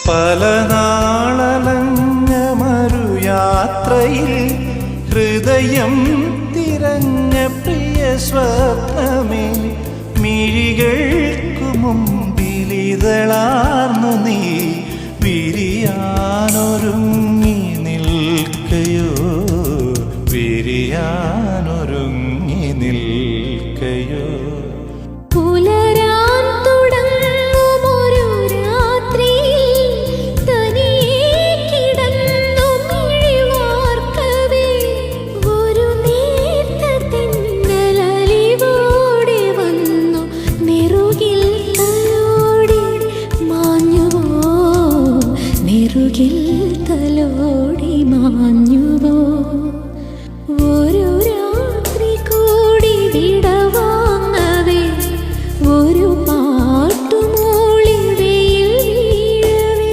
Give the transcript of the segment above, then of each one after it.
പല നാളലഞ്ഞ മരുയാത്രയിൽ ഹൃദയം തിരഞ്ഞ പ്രിയ സ്വപ്നമേ, മിഴികൾക്കു മുമ്പിലിതളാർന്നു നീ വിരിയാനൊരുങ്ങി നിൽക്കയോ, വിരിയാനൊരുങ്ങി നിൽക്കയോ. തലോടി മാഞ്ഞുവോ ഒരു രാത്രി കൂടി വിടവാങ്ങവേ, ഒരു പാട്ടുമൂളി വെയിൽ വീഴവേ.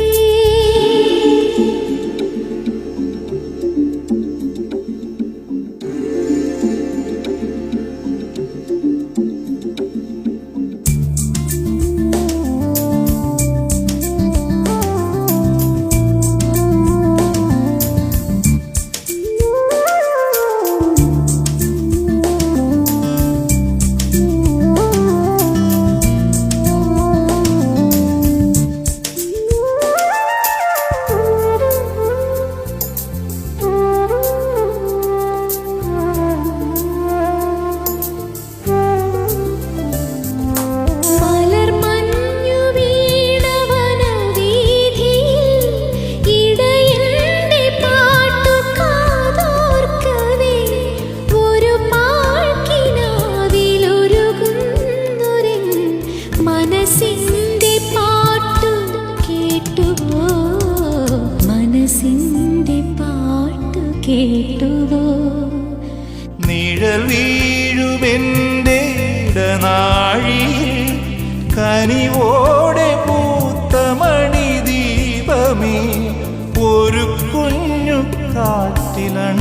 മനസ്സിന്റെ പാട്ടു കേട്ടുവോ, നിഴൽ വീഴുമെൻ്റെ ഇടനാഴിയിൽ കനിവോടെ പൂത്ത മണിദീപമേ, ഒരു കുഞ്ഞു കാറ്റിലണയാതെ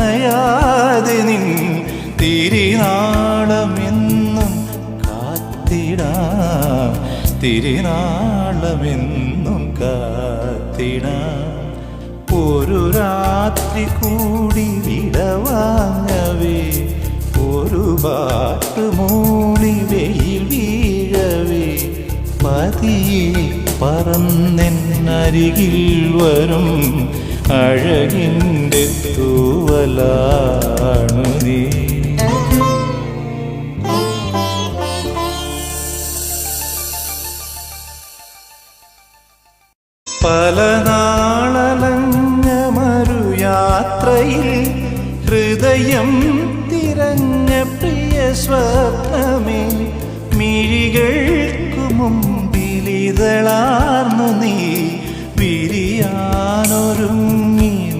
നിൻ തിരിനാളമെന്നും കാത്തിടാം, തിരിനാളമെന്നും കാത്തിടാം. ഒരു രാത്രി കൂടി വിടവാങ്ങവേ, ഒരു പാട്ടുമൂളി വെയിൽ വീഴവേ. പതിയെ പറന്നെന്നരികിൽ വരും അഴകിൻ്റെ തൂവലാണു നീ. പല നാളലഞ്ഞ മരുയാത്രയിൽ ഹൃദയം തിരഞ്ഞ പ്രിയ സ്വപ്നമേ, മിഴികൾക്കു മുമ്പിലിതളാർന്നു നീ വിരിയാനൊരുങ്ങി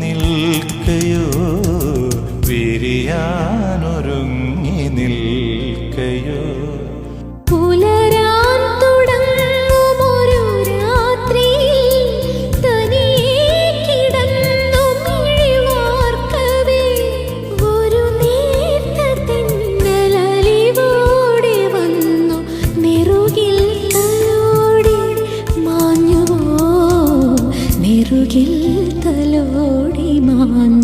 നിൽക്കയോ, വിരിയാനൊരുങ്ങി നിൽക്കയോ. തലോടി മാഞ്ഞുവോ